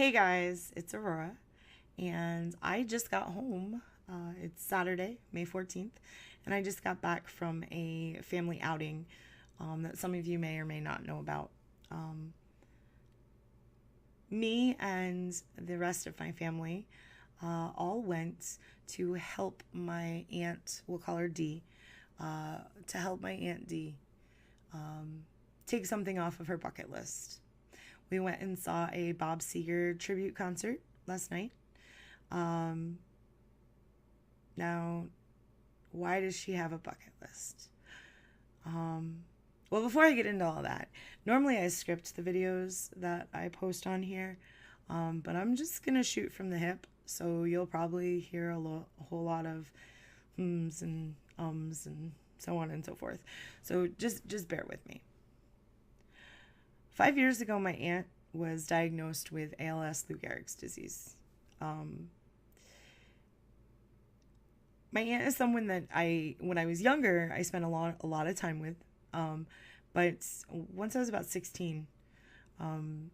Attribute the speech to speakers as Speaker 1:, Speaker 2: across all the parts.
Speaker 1: Hey guys, it's Aurora, and I just got home. It's Saturday, May 14th, and I just got back from a family outing that some of you may or may not know about. Um, Me and the rest of my family all went to help my aunt, we'll call her D, to help my Aunt D take something off of her bucket list. We went and saw a Bob Seger tribute concert last night. Um, Now, why does she have a bucket list? Um, well, before I get into all that, normally I script the videos that I post on here, but I'm just gonna shoot from the hip, so you'll probably hear a whole lot of hms and ums and so on and so forth. So just bear with me. 5 years ago, my aunt was diagnosed with ALS, Lou Gehrig's disease. Um, my aunt is someone that when I was younger, I spent a lot of time with. Um, but once I was about 16,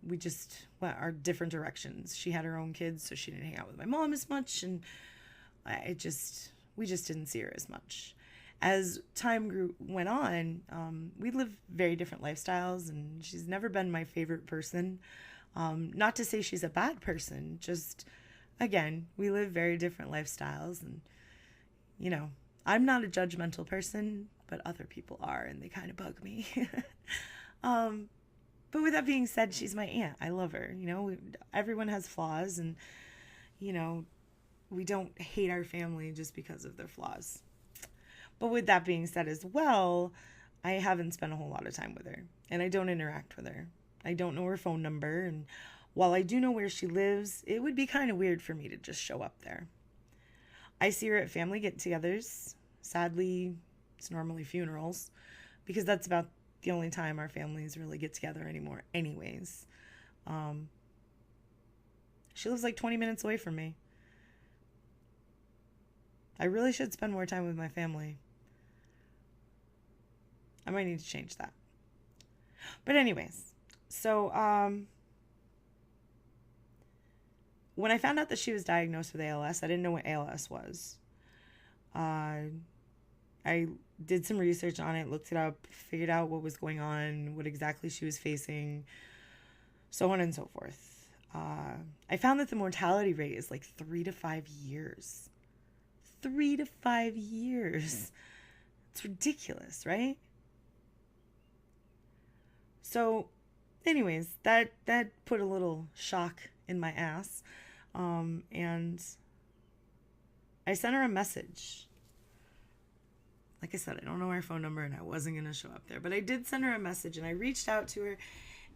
Speaker 1: we just went our different directions. She had her own kids, so she didn't hang out with my mom as much, and we just didn't see her as much. As went on, we live very different lifestyles, and she's never been my favorite person. Not to say she's a bad person, just again, we live very different lifestyles, and you know, I'm not a judgmental person, but other people are, and they kind of bug me. um, but with that being said, she's my aunt. I love her. Everyone has flaws, and you know, we don't hate our family just because of their flaws. But with that being said as well, I haven't spent a whole lot of time with her, and I don't interact with her. I don't know her phone number, and while I do know where she lives, it would be kind of weird for me to just show up there. I see her at family get-togethers. Sadly, it's normally funerals, because that's about the only time our families really get together anymore anyways. Um, she lives like 20 minutes away from me. I really should spend more time with my family. I might need to change that. But anyways, so when I found out that she was diagnosed with ALS, I didn't know what ALS was. Uh, I did some research on it, looked it up, figured out what was going on, what exactly she was facing, so on and so forth. I found that the mortality rate is like 3 to 5 years. 3 to 5 years. It's ridiculous, right? So, anyways, that put a little shock in my ass, and I sent her a message. Like I said, I don't know her phone number, and I wasn't gonna show up there, but I did send her a message, and I reached out to her,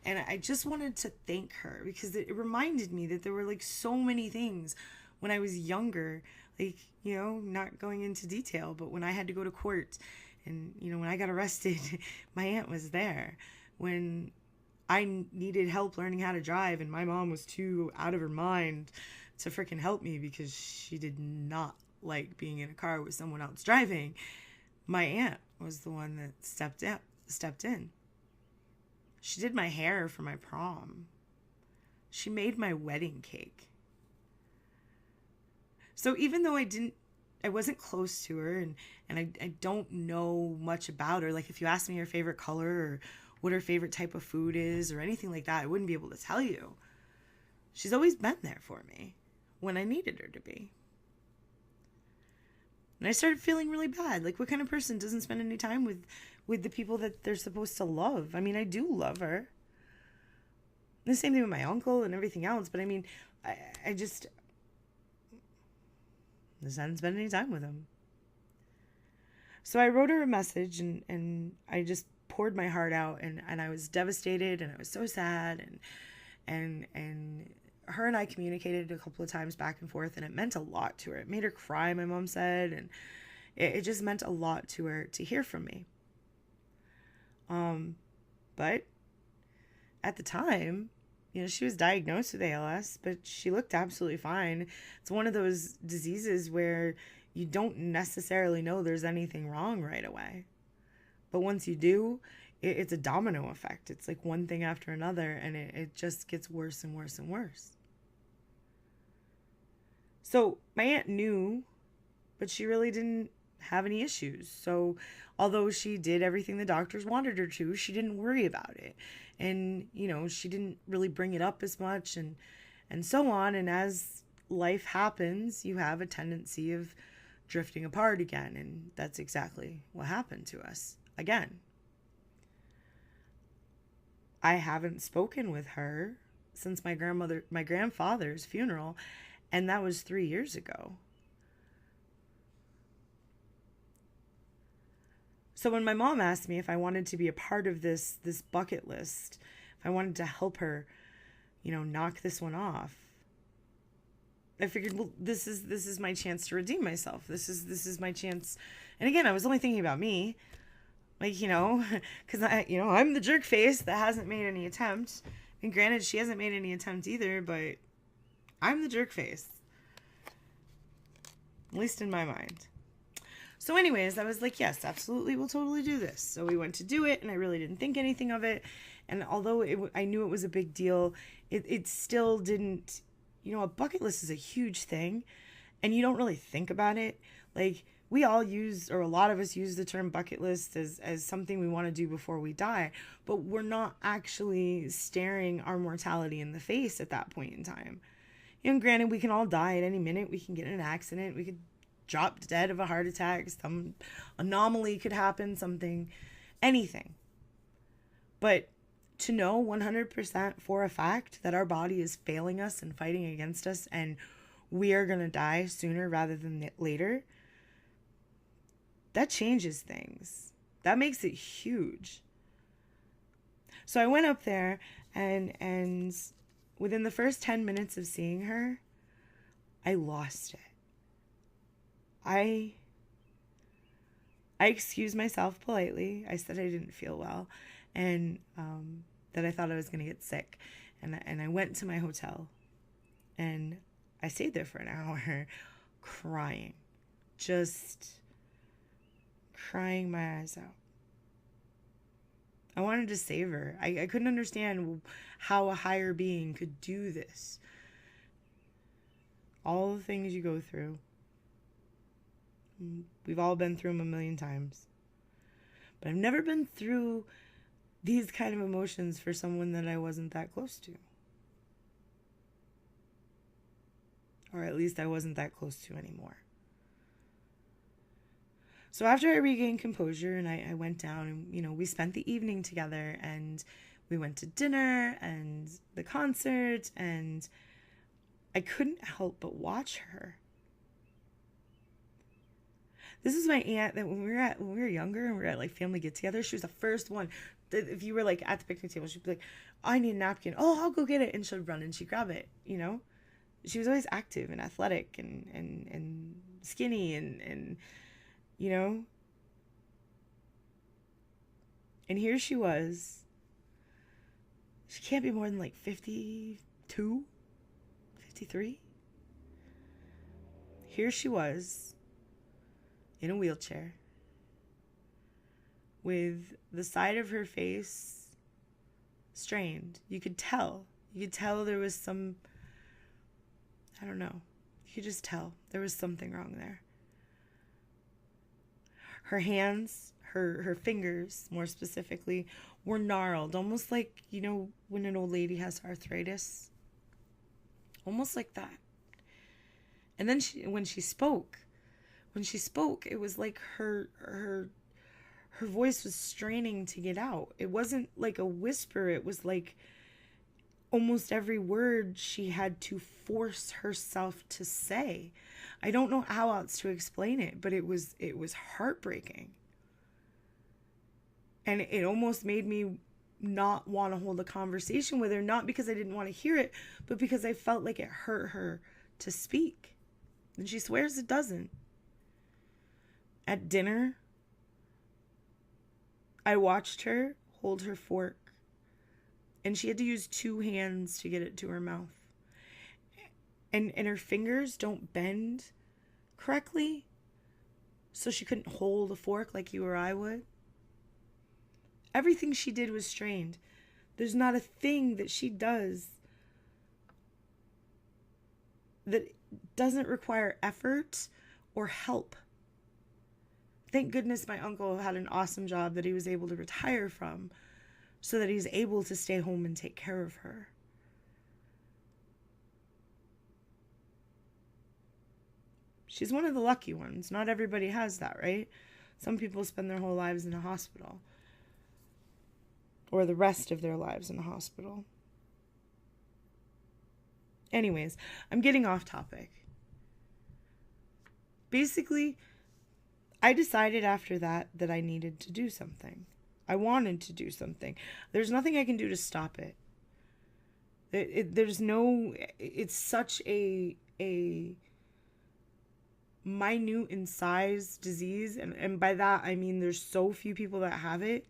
Speaker 1: and I just wanted to thank her because it reminded me that there were like so many things when I was younger, like, not going into detail, but when I had to go to court, and when I got arrested, my aunt was there. When I needed help learning how to drive, and my mom was too out of her mind to freaking help me because she did not like being in a car with someone else driving, my aunt was the one that stepped in. She did my hair for my prom. She made my wedding cake. So even though I wasn't close to her, and I don't know much about her, like if you asked me her favorite color or what her favorite type of food is or anything like that, I wouldn't be able to tell you. She's always been there for me when I needed her to be. And I started feeling really bad. Like, what kind of person doesn't spend any time with the people that they're supposed to love? I mean, I do love her. The same thing with my uncle and everything else, but I mean, I just hadn't spent any time with him. So I wrote her a message, and I just poured my heart out, and I was devastated, and I was so sad, and her and I communicated a couple of times back and forth, and it meant a lot to her. It made her cry, my mom said, and it just meant a lot to her to hear from me. But at the time, she was diagnosed with ALS, but she looked absolutely fine. It's one of those diseases where you don't necessarily know there's anything wrong right away. But once you do, it's a domino effect. It's like one thing after another, and it just gets worse and worse and worse. So my aunt knew, but she really didn't have any issues. So although she did everything the doctors wanted her to, she didn't worry about it. And, she didn't really bring it up as much and so on. And as life happens, you have a tendency of drifting apart again. And that's exactly what happened to us again. I haven't spoken with her since my grandfather's funeral, and that was 3 years ago. So when my mom asked me if I wanted to be a part of this bucket list, if I wanted to help her, knock this one off, I figured, well, this is my chance to redeem myself. This is my chance. And again, I was only thinking about me, like, because I'm the jerk face that hasn't made any attempt. And granted, she hasn't made any attempt either, but I'm the jerk face, at least in my mind. So anyways, I was like, yes, absolutely, we'll totally do this. So we went to do it, and I really didn't think anything of it. And although I knew it was a big deal, it still didn't, a bucket list is a huge thing, and you don't really think about it. Like, we all use, or a lot of us use the term bucket list as something we want to do before we die, but we're not actually staring our mortality in the face at that point in time. Granted, we can all die at any minute. We can get in an accident. We could drop dead of a heart attack. Some anomaly could happen, anything. But to know 100% for a fact that our body is failing us and fighting against us, and we are going to die sooner rather than later, that changes things. That makes it huge. So I went up there, and within the first 10 minutes of seeing her, I lost it. I excused myself politely. I said I didn't feel well, and that I thought I was going to get sick. And I went to my hotel, and I stayed there for an hour crying. Just crying my eyes out. I wanted to save her. I couldn't understand how a higher being could do this. All the things you go through. We've all been through them a million times. But I've never been through these kind of emotions for someone that I wasn't that close to. Or at least I wasn't that close to anymore. So after I regained composure and I went down and, we spent the evening together, and we went to dinner and the concert, and I couldn't help but watch her. This is my aunt that when we were younger and we were at like family get-together, she was the first one. If you were like at the picnic table, she'd be like, I need a napkin. Oh, I'll go get it. And she'd run and she'd grab it, She was always active and athletic and skinny and And here she was. She can't be more than like 52, 53. Here she was, in a wheelchair, with the side of her face strained. You could tell there was some, I don't know. You could just tell there was something wrong there. Her hands, her fingers, more specifically, were gnarled, almost like, when an old lady has arthritis. Almost like that. And then when she spoke, it was like her voice was straining to get out. It wasn't like a whisper. It was like almost every word she had to force herself to say. I don't know how else to explain it, but it was heartbreaking. And it almost made me not want to hold a conversation with her, not because I didn't want to hear it, but because I felt like it hurt her to speak. And she swears it doesn't. At dinner, I watched her hold her fork, and she had to use 2 hands to get it to her mouth. And her fingers don't bend correctly, so she couldn't hold a fork like you or I would. Everything she did was strained. There's not a thing that she does that doesn't require effort or help. Thank goodness my uncle had an awesome job that he was able to retire from so that he's able to stay home and take care of her. She's one of the lucky ones. Not everybody has that, right? Some people spend their whole lives in a hospital, or the rest of their lives in a hospital. Anyways, I'm getting off topic. Basically, I decided after that I needed to do something. I wanted to do something. There's nothing I can do to stop it. It's such a minute in size disease. And by that, I mean there's so few people that have it.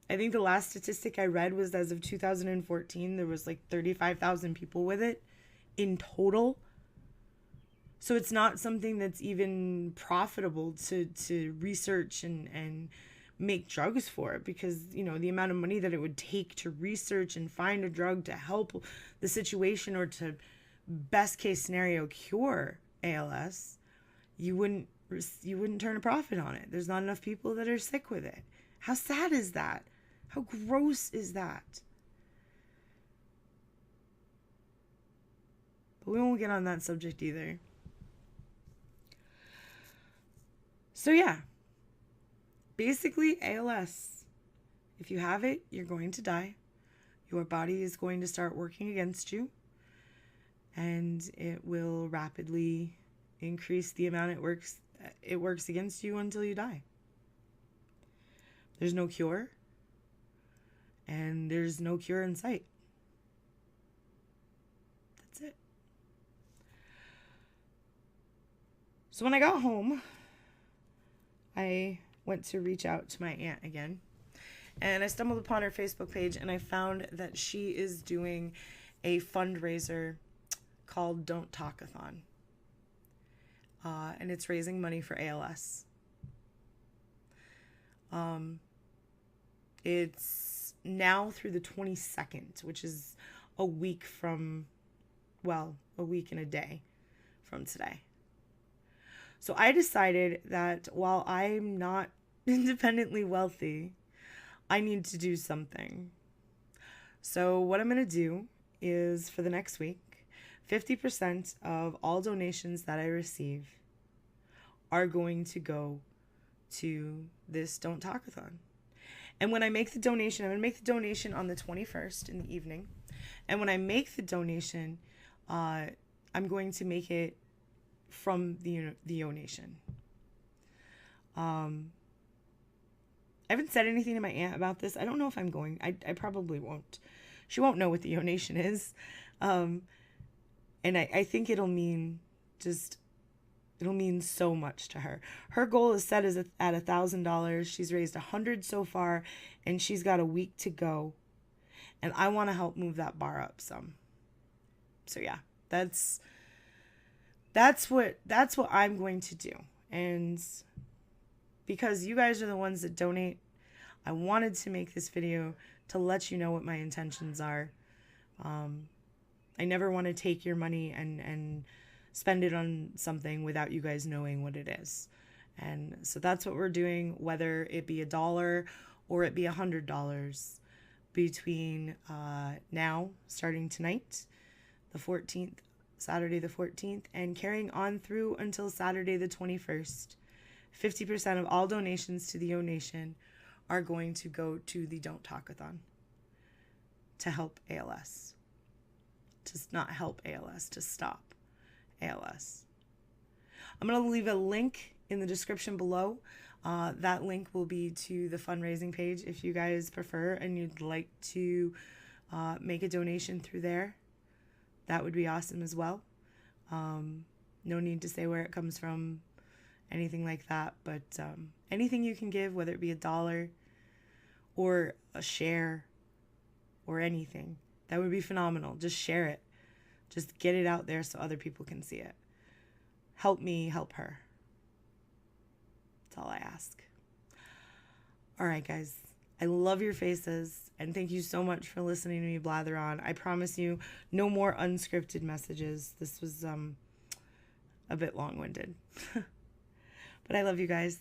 Speaker 1: I think the last statistic I read was as of 2014, there was like 35,000 people with it in total. So it's not something that's even profitable to research and make drugs for it, because, you know, the amount of money that it would take to research and find a drug to help the situation or to best case scenario cure ALS, you wouldn't turn a profit on it. There's not enough people that are sick with it. How sad is that? How gross is that? But we won't get on that subject either. So yeah, basically ALS, if you have it, you're going to die. Your body is going to start working against you, and it will rapidly increase the amount it works against you until you die. There's no cure, and there's no cure in sight. That's it. So when I got home, I went to reach out to my aunt again, and I stumbled upon her Facebook page, and I found that she is doing a fundraiser called Don't Talkathon, and it's raising money for ALS. It's now through the 22nd, which is a week and a day from today. So I decided that while I'm not independently wealthy, I need to do something. So what I'm going to do is, for the next week, 50% of all donations that I receive are going to go to this Don't Talkathon. And when I make the donation, I'm going to make the donation on the 21st in the evening. And when I make the donation, I'm going to make it from the donation. I haven't said anything to my aunt about this. I don't know if I'm going. I probably won't. She won't know what the donation is. And I think it'll mean so much to her. Her goal is set at $1,000. She's raised $100 so far, and she's got a week to go. And I want to help move that bar up some. So yeah, that's what I'm going to do. And because you guys are the ones that donate, I wanted to make this video to let you know what my intentions are. I never want to take your money and spend it on something without you guys knowing what it is. And so that's what we're doing, whether it be $1 or it be $100 between now, starting tonight, the 14th, Saturday the 14th, and carrying on through until Saturday the 21st. 50% of all donations to the donation are going to go to the Don't Talkathon to help ALS. To not help ALS, to stop ALS. I'm going to leave a link in the description below. That link will be to the fundraising page if you guys prefer and you'd like to make a donation through there. That would be awesome as well. No need to say where it comes from, anything like that, but anything you can give, whether it be $1 or a share or anything, that would be phenomenal. Just share it. Just get it out there so other people can see it. Help me help her. That's all I ask. All right, guys. I love your faces, and thank you so much for listening to me blather on. I promise you, no more unscripted messages. This was a bit long-winded. But I love you guys.